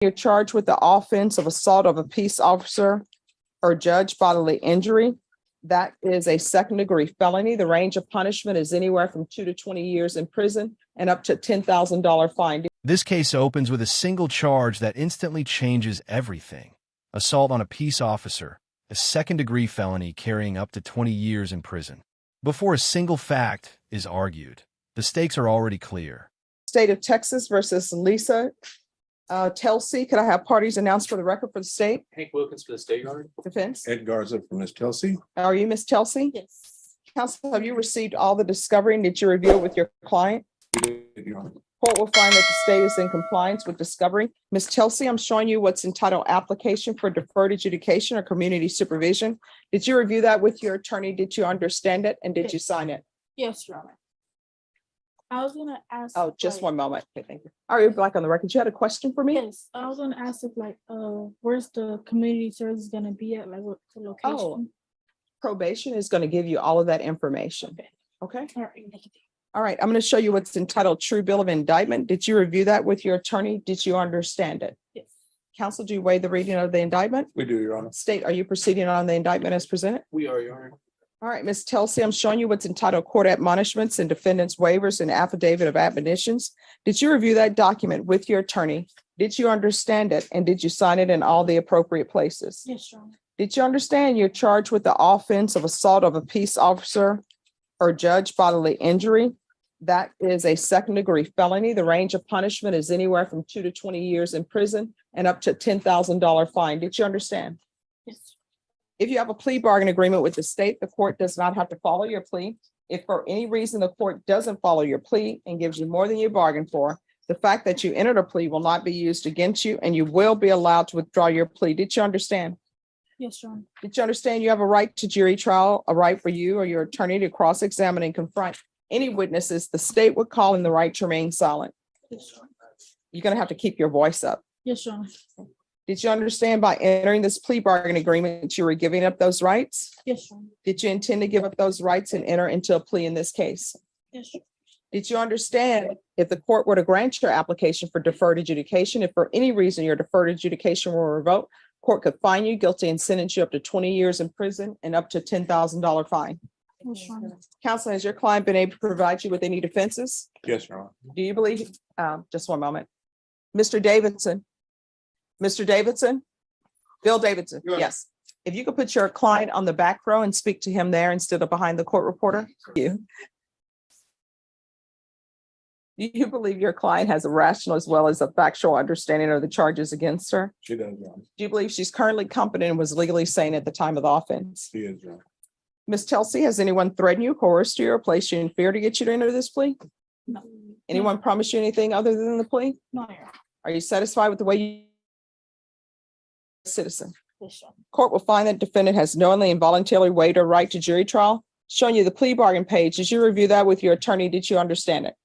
You're charged with the offense of assault of a peace officer or judge bodily injury. That is a second-degree felony. The range of punishment is anywhere from 2 to 20 years in prison and up to $10,000 fine. This case opens with a single charge that instantly changes everything. Assault on a peace officer, a second-degree felony carrying up to 20 years in prison. Before a single fact is argued, the stakes are already clear. State of Texas versus Lisa Telsey. Could I have parties announced for the record for the state? Hank Wilkins for the State Guard. Defense. Ed Garza from Ms. Telsey. Are you Ms. Telsey? Yes. Counsel, have you received all the discovery and did you review it with your client? Court will find that the state is in compliance with discovery. Ms. Telsey, I'm showing you what's entitled application for deferred adjudication or community supervision. Did you review that with your attorney? Did you understand it? And did you sign it? Yes, Your Honor. I was gonna ask. Oh, just one moment. Okay, thank you. Are you back on the record? You had a question for me? Yes, I was gonna ask if where's the community service gonna be at, like what's the location? Probation is going to give you all of that information. Okay. All right, thank you. All right. I'm going to show you what's entitled True Bill of Indictment. Did you review that with your attorney? Did you understand it? Yes. Counsel, do you waive the reading of the indictment? We do, Your Honor. State, are you proceeding on the indictment as presented? We are, Your Honor. All right, Ms. Telsey, I'm showing you what's entitled Court Admonishments and Defendant's Waivers and Affidavit of Admonitions. Did you review that document with your attorney? Did you understand it? And did you sign it in all the appropriate places? Yes, Your Honor. Did you understand you're charged with the offense of assault of a peace officer or judge bodily injury? That is a second-degree felony. The range of punishment is anywhere from 2 to 20 years in prison and up to $10,000 fine. Did you understand? Yes. If you have a plea bargain agreement with the state, the court does not have to follow your plea. If for any reason the court doesn't follow your plea and gives you more than you bargained for, the fact that you entered a plea will not be used against you and you will be allowed to withdraw your plea. Did you understand? Yes, Your Honor. Did you understand you have a right to jury trial, a right for you or your attorney to cross-examine and confront any witnesses the state would call in the right to remain silent? Yes, Your Honor. You're going to have to keep your voice up. Yes, Your Honor. Did you understand by entering this plea bargain agreement, you were giving up those rights? Yes, Your Honor. Did you intend to give up those rights and enter into a plea in this case? Yes, Your Did you understand if the court were to grant your application for deferred adjudication, if for any reason your deferred adjudication were revoked, court could find you guilty and sentence you up to 20 years in prison and up to $10,000 fine. Yes, Your Honor. Counsel, has your client been able to provide you with any defenses? Yes, Your Honor. Do you believe, just one moment. Mr. Davidson, Bill Davidson, Yes. yes. If you could put your client on the back row and speak to him there instead of behind the court reporter. You. Do you believe your client has a rational as well as a factual understanding of the charges against her? She does, Your Honor. Do you believe she's currently competent and was legally sane at the time of the offense? She is, Your Honor. Ms. Telsey, has anyone threatened you, coerced you, or placed you in fear to get you to enter this plea? No. Anyone promise you anything other than the plea? No, Your Honor. Are you satisfied with the way you citizen? Yes, Your Honor. Court will find that defendant has knowingly and voluntarily waived her right to jury trial. Showing you the plea bargain page. Did you review that with your attorney? Did you understand it?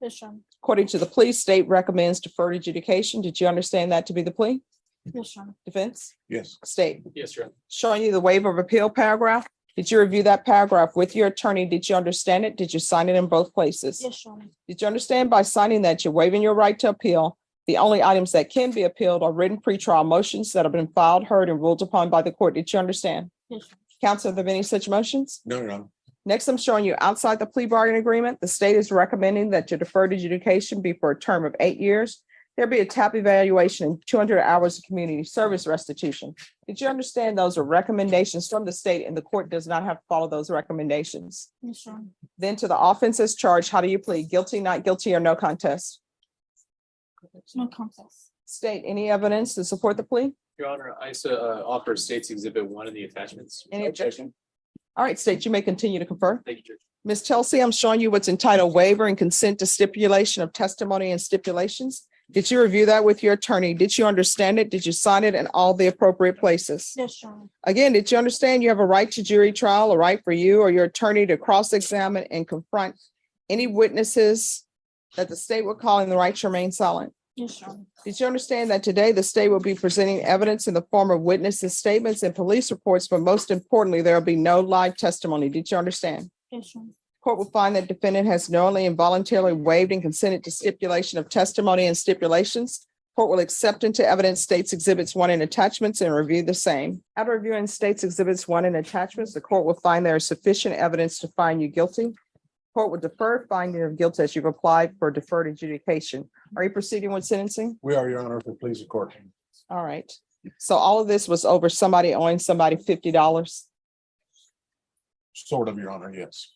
Yes, Your Honor. According to the plea, state recommends deferred adjudication. Did you understand that to be the plea? Yes, Your Honor. Defense? Yes. State. Yes, Your Honor. Showing you the waiver of appeal paragraph. Did you review that paragraph with your attorney? Did you understand it? Did you sign it in both places? Yes, Your Honor. Did you understand by signing that you're waiving your right to appeal? The only items that can be appealed are written pretrial motions that have been filed, heard, and ruled upon by the court. Did you understand? Yes, Your Honor. Counsel, are there any such motions? No, Your Honor. Next, I'm showing you outside the plea bargain agreement. The state is recommending that your deferred adjudication be for a term of 8 years. There be a TAP evaluation and 200 hours of community service restitution. Did you understand those are recommendations from the state and the court does not have to follow those recommendations? Yes, Your Honor. Then to the offenses charged, how do you plead? Guilty, not guilty, or no contest? No contest. State, any evidence to support the plea? Your Honor, I offer State's Exhibit 1 in the attachments. Any objection? All right, state, you may continue to confer. Thank you, Judge. Ms. Telsey, I'm showing you what's entitled waiver and consent to stipulation of testimony and stipulations. Did you review that with your attorney? Did you understand it? Did you sign it in all the appropriate places? Yes, Your Honor. Again, did you understand you have a right to jury trial, a right for you or your attorney to cross-examine and confront any witnesses that the state will call in the right to remain silent? Yes, Your Honor. Did you understand that today the state will be presenting evidence in the form of witnesses' statements and police reports, but most importantly, there will be no live testimony? Did you understand? Yes, Your Honor. Court will find that defendant has knowingly and voluntarily waived and consented to stipulation of testimony and stipulations. Court will accept into evidence States Exhibits 1 and attachments and review the same. After reviewing States Exhibits 1 and attachments, the court will find there is sufficient evidence to find you guilty. Court will defer finding of guilt as you've applied for deferred adjudication. Are you proceeding with sentencing? We are, Your Honor, if it please the court. All right. So all of this was over somebody owing somebody $50, Sort of, Your Honor, yes.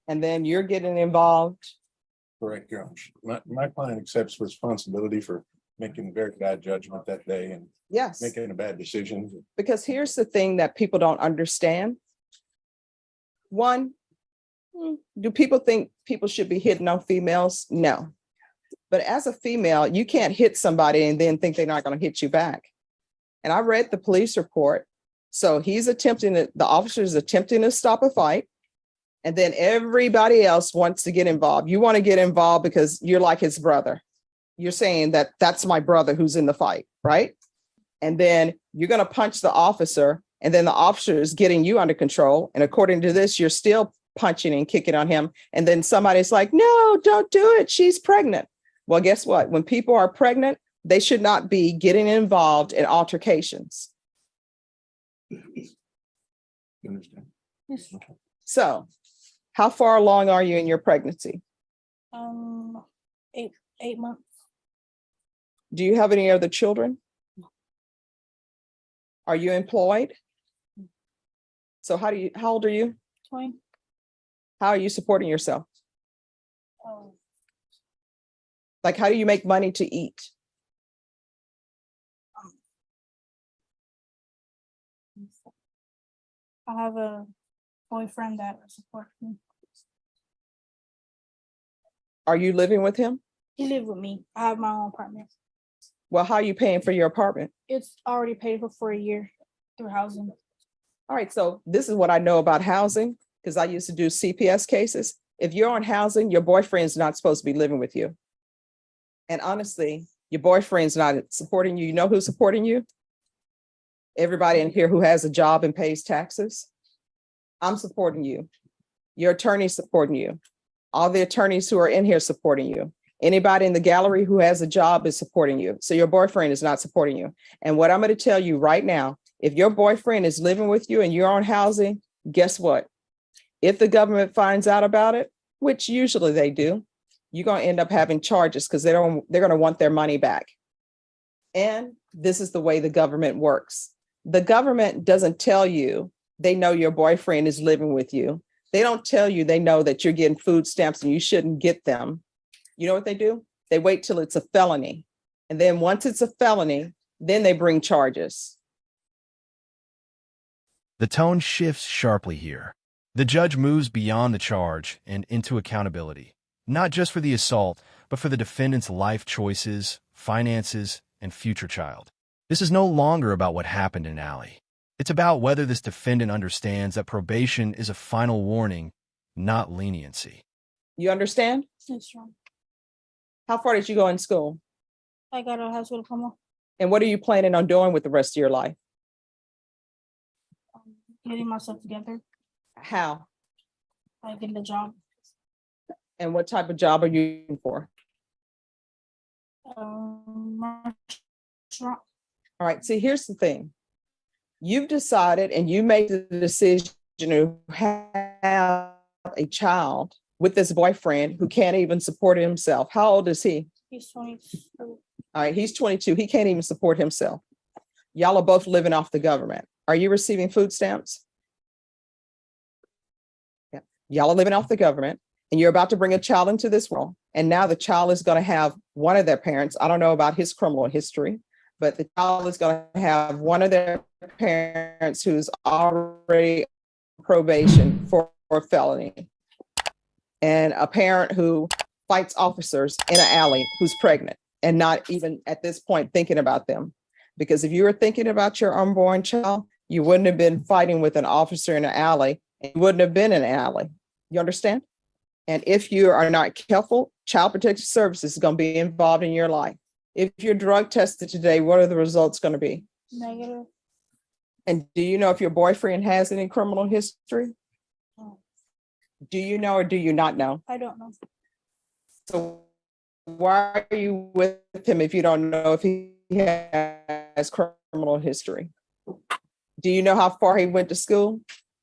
and then you're getting involved. Correct, Your Honor. My client accepts responsibility for making a very bad judgment that day and Yes, making a bad decision. because here's the thing that people don't understand. One, do people think people should be hitting on females? No. But as a female, you can't hit somebody and then think they're not going to hit you back. And I read the police report. So the officer is attempting to stop a fight. And then everybody else wants to get involved. You want to get involved because you're like his brother. You're saying that that's my brother who's in the fight, right? And then you're going to punch the officer, and then the officer is getting you under control. And according to this, you're still punching and kicking on him. And then somebody's like, no, don't do it. She's pregnant. Well, guess what? When people are pregnant, they should not be getting involved in altercations. You understand? Yes. So how far along are you in your pregnancy? 8 months. Do you have any other children? Are you employed? So how old are you? 20. How are you supporting yourself? Um, Like, how do you make money to eat? I have a boyfriend that supports me. Are you living with him? He lives with me. I have my own apartment. Well, how are you paying for your apartment? It's already paid for a year through housing. All right, so this is what I know about housing, because I used to do CPS cases. If you're on housing, your boyfriend's not supposed to be living with you. And honestly, your boyfriend's not supporting you. You know who's supporting you? Everybody in here who has a job and pays taxes. I'm supporting you. Your attorney's supporting you. All the attorneys who are in here supporting you. Anybody in the gallery who has a job is supporting you. So your boyfriend is not supporting you. And what I'm going to tell you right now, if your boyfriend is living with you and you're on housing, guess what? If the government finds out about it, which usually they do, you're going to end up having charges because they're going to want their money back. And this is the way the government works. The government doesn't tell you they know your boyfriend is living with you. They don't tell you they know that you're getting food stamps and you shouldn't get them. You know what they do? They wait till it's a felony. And then once it's a felony, then they bring charges. The tone shifts sharply here. The judge moves beyond the charge and into accountability, not just for the assault, but for the defendant's life choices, finances, and future child. This is no longer about what happened in Alley. It's about whether this defendant understands that probation is a final warning, not leniency. You understand? It's wrong. How far did you go in school? I got a high school diploma. And what are you planning on doing with the rest of your life? Getting myself together. How? I get a job. And what type of job are you looking for? Restaurant. All right. See, here's the thing. You've decided and you made the decision to have a child with this boyfriend who can't even support himself. How old is he? He's 22. All right. He's 22. He can't even support himself. Y'all are both living off the government. Are you receiving food stamps? Yeah. Y'all are living off the government and you're about to bring a child into this world. And now the child is going to have one of their parents. I don't know about his criminal history, but the child is going to have one of their parents who's already on probation for felony, and a parent who fights officers in an alley who's pregnant and not even at this point thinking about them. Because if you were thinking about your unborn child, you wouldn't have been fighting with an officer in an alley and you wouldn't have been in an alley. You understand? And if you are not careful, Child Protective Services is going to be involved in your life. If you're drug tested today, what are the results going to be? Negative. And do you know if your boyfriend has any criminal history? No. Do you know or do you not know? I don't know. So why are you with him if you don't know if he has criminal history? Do you know how far he went to school?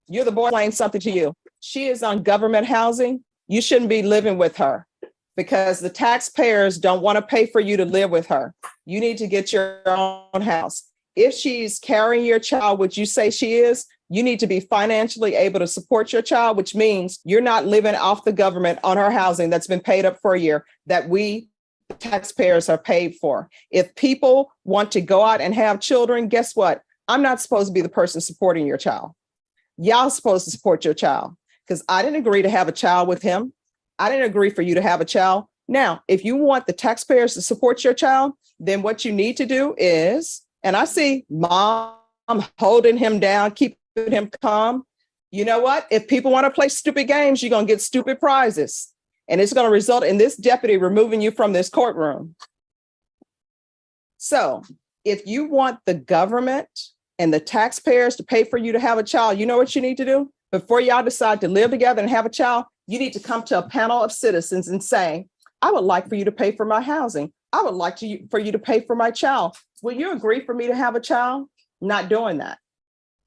You're the boy explain something to you. She is on government housing. You shouldn't be living with her because the taxpayers don't want to pay for you to live with her. You need to get your own house. If she's carrying your child, which you say she is, you need to be financially able to support your child, which means you're not living off the government on her housing that's been paid up for a year that we the taxpayers are paid for. If people want to go out and have children, guess what? I'm not supposed to be the person supporting your child. Y'all supposed to support your child because I didn't agree to have a child with him. I didn't agree for you to have a child. Now, if you want the taxpayers to support your child, then what you need to do is, and I see mom holding him down, keeping him calm. You know what? If people want to play stupid games, you're going to get stupid prizes. And it's going to result in this deputy removing you from this courtroom. So if you want the government and the taxpayers to pay for you to have a child, you know what you need to do? Before y'all decide to live together and have a child, you need to come to a panel of citizens and say, I would like for you to pay for my housing. I would like for you to pay for my child. Will you agree for me to have a child? Not doing that.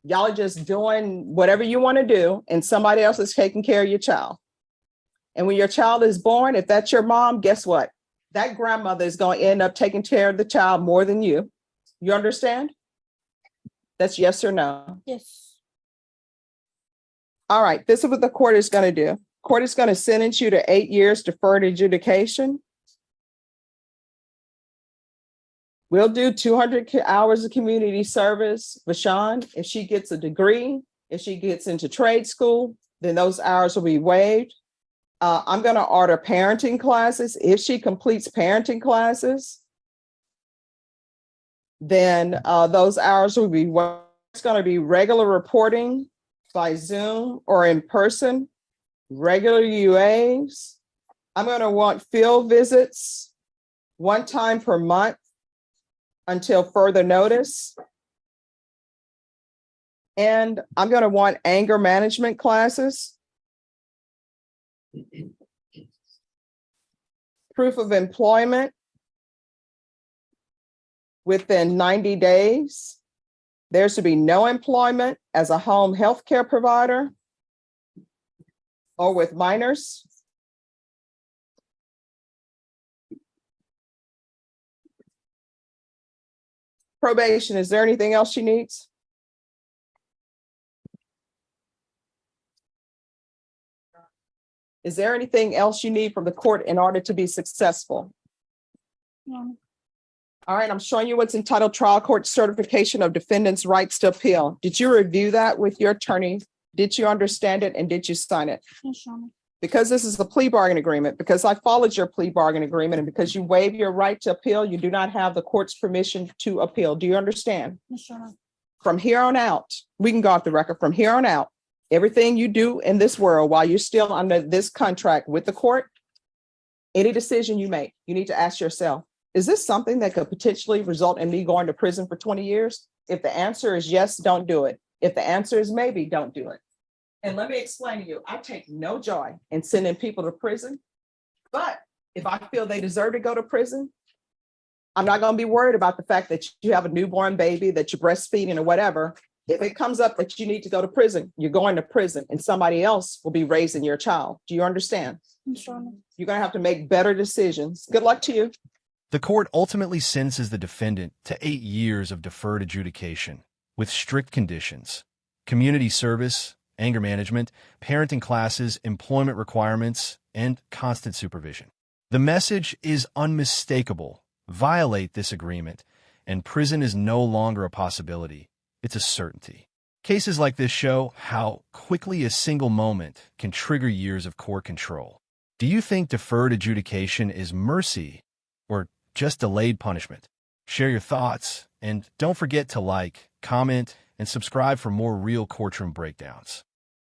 Y'all are just doing whatever you want to do and somebody else is taking care of your child. And when your child is born, if that's your mom, guess what? That grandmother is going to end up taking care of the child more than you. You understand? That's yes or no. Yes. All right, this is what the court is going to do. Court is going to sentence you to 8 years deferred adjudication. We'll do 200 hours of community service. Vashawn, if she gets a degree, if she gets into trade school, then those hours will be waived. I'm going to order parenting classes. If she completes parenting classes, then those hours will be waived. It's going to be regular reporting by Zoom or in person, regular UAs. I'm going to want field visits 1 time per month until further notice. And I'm going to want anger management classes. Proof of employment within 90 days. There should be no employment as a home health care provider or with minors. Probation, is there anything else she needs? Is there anything else you need from the court in order to be successful? No. All right, I'm showing you what's entitled Trial Court Certification of Defendant's Rights to Appeal. Did you review that with your attorney? Did you understand it and did you sign it? Yes, Your Honor. Because this is a plea bargain agreement, because I followed your plea bargain agreement, and because you waive your right to appeal, you do not have the court's permission to appeal. Do you understand? Yes, Your Honor. From here on out, we can go off the record. From here on out, everything you do in this world while you're still under this contract with the court, any decision you make, you need to ask yourself, is this something that could potentially result in me going to prison for 20 years? If the answer is yes, don't do it. If the answer is maybe, don't do it. And let me explain to you, I take no joy in sending people to prison, but if I feel they deserve to go to prison, I'm not going to be worried about the fact that you have a newborn baby, that you're breastfeeding or whatever. If it comes up that you need to go to prison, you're going to prison and somebody else will be raising your child. Do you understand? Yes, Your Honor. You're going to have to make better decisions. Good luck to you. The court ultimately sentences the defendant to 8 years of deferred adjudication with strict conditions: community service, anger management, parenting classes, employment requirements, and constant supervision. The message is unmistakable. Violate this agreement, and prison is no longer a possibility. It's a certainty. Cases like this show how quickly a single moment can trigger years of court control. Do you think deferred adjudication is mercy or just delayed punishment? Share your thoughts, and don't forget to like, comment, and subscribe for more real courtroom breakdowns.